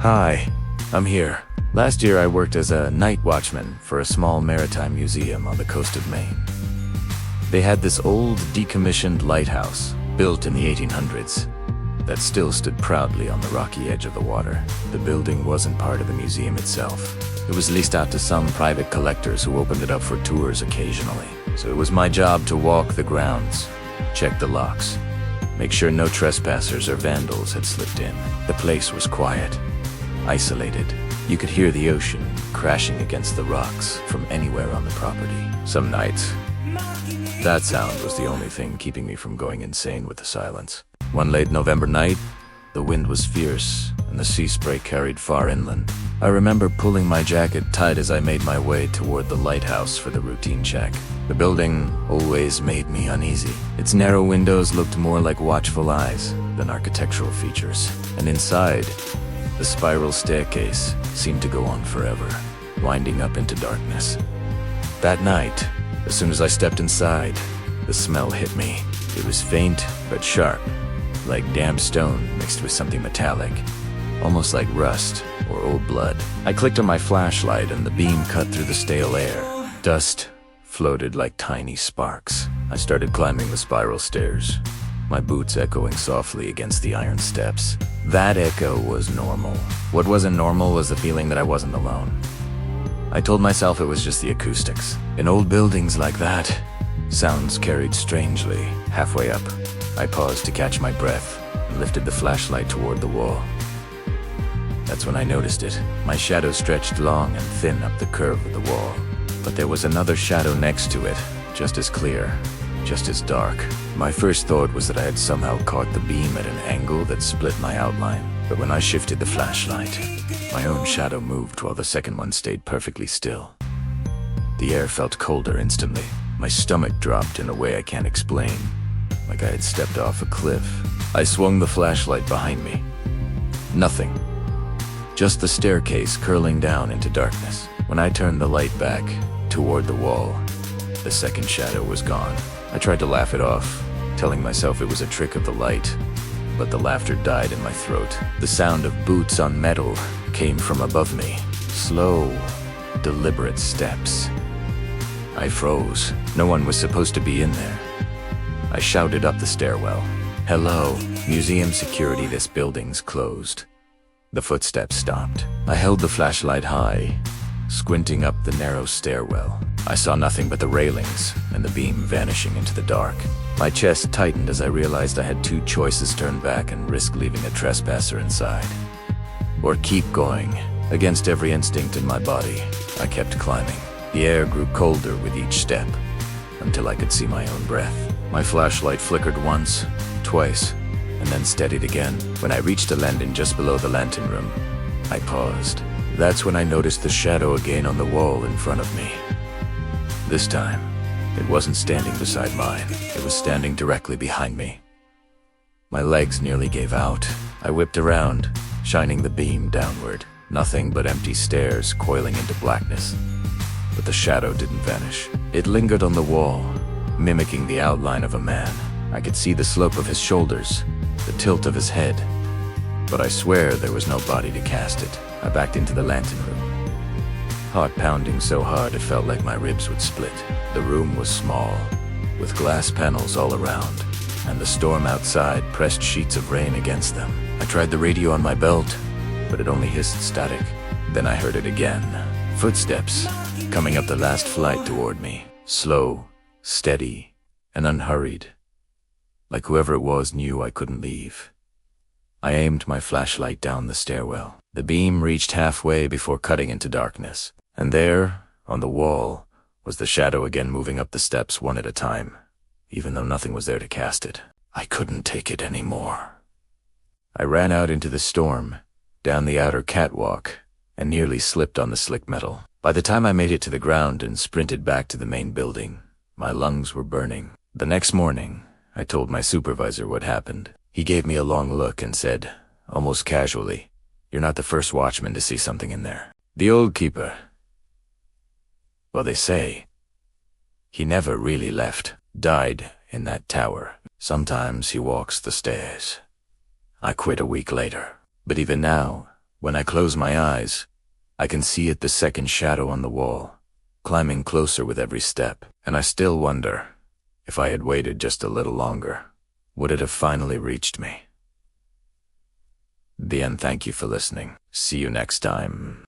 Hi, I'm here. Last year I worked as a night watchman for a small maritime museum on the coast of Maine. They had this old, decommissioned lighthouse built in the 1800s that still stood proudly on the rocky edge of the water. The building wasn't part of the museum itself. It was leased out to some private collectors who opened it up for tours occasionally. So it was my job to walk the grounds, check the locks, make sure no trespassers or vandals had slipped in. The place was quiet, isolated. You could hear the ocean crashing against the rocks from anywhere on the property. Some nights, that sound was the only thing keeping me from going insane with the silence. One late November night, the wind was fierce and the sea spray carried far inland. I remember pulling my jacket tight as I made my way toward the lighthouse for the routine check. The building always made me uneasy. Its narrow windows looked more like watchful eyes than architectural features. And inside, the spiral staircase seemed to go on forever, winding up into darkness. That night, as soon as I stepped inside, the smell hit me. It was faint but sharp, like damp stone mixed with something metallic, almost like rust or old blood. I clicked on my flashlight and the beam cut through the stale air. Dust floated like tiny sparks. I started climbing the spiral stairs, my boots echoing softly against the iron steps. That echo was normal. What wasn't normal was the feeling that I wasn't alone. I told myself it was just the acoustics. In old buildings like that, sounds carried strangely. Halfway up, I paused to catch my breath and lifted the flashlight toward the wall. That's when I noticed it. My shadow stretched long and thin up the curve of the wall. But there was another shadow next to it, just as clear, just as dark. My first thought was that I had somehow caught the beam at an angle that split my outline. But when I shifted the flashlight, my own shadow moved while the second one stayed perfectly still. The air felt colder instantly. My stomach dropped in a way I can't explain, like I had stepped off a cliff. I swung the flashlight behind me. Nothing. Just the staircase curling down into darkness. When I turned the light back toward the wall, the second shadow was gone. I tried to laugh it off, telling myself it was a trick of the light, but the laughter died in my throat. The sound of boots on metal came from above me. Slow, deliberate steps. I froze. No one was supposed to be in there. I shouted up the stairwell. "Hello, museum security, this building's closed." The footsteps stopped. I held the flashlight high, squinting up the narrow stairwell. I saw nothing but the railings and the beam vanishing into the dark. My chest tightened as I realized I had two choices: turn back and risk leaving a trespasser inside, or keep going. Against every instinct in my body, I kept climbing. The air grew colder with each step, until I could see my own breath. My flashlight flickered once, twice, and then steadied again. When I reached a landing just below the lantern room, I paused. That's when I noticed the shadow again on the wall in front of me. This time, it wasn't standing beside mine. It was standing directly behind me. My legs nearly gave out. I whipped around, shining the beam downward. Nothing but empty stairs coiling into blackness. But the shadow didn't vanish. It lingered on the wall, mimicking the outline of a man. I could see the slope of his shoulders, the tilt of his head. But I swear there was no body to cast it. I backed into the lantern room, heart pounding so hard it felt like my ribs would split. The room was small, with glass panels all around, and the storm outside pressed sheets of rain against them. I tried the radio on my belt, but it only hissed static. Then I heard it again. Footsteps, coming up the last flight toward me. Slow, steady, and unhurried. Like whoever it was knew I couldn't leave. I aimed my flashlight down the stairwell. The beam reached halfway before cutting into darkness. And there, on the wall, was the shadow again moving up the steps one at a time, even though nothing was there to cast it. I couldn't take it anymore. I ran out into the storm, down the outer catwalk, and nearly slipped on the slick metal. By the time I made it to the ground and sprinted back to the main building, my lungs were burning. The next morning, I told my supervisor what happened. He gave me a long look and said, almost casually, "You're not the first watchman to see something in there. The old keeper, well, they say he never really left, died in that tower. Sometimes he walks the stairs." I quit a week later. But even now, When I close my eyes, I can see it, the second shadow on the wall, climbing closer with every step, and I still wonder, if I had waited just a little longer, would it have finally reached me? The end. Thank you for listening. See you next time.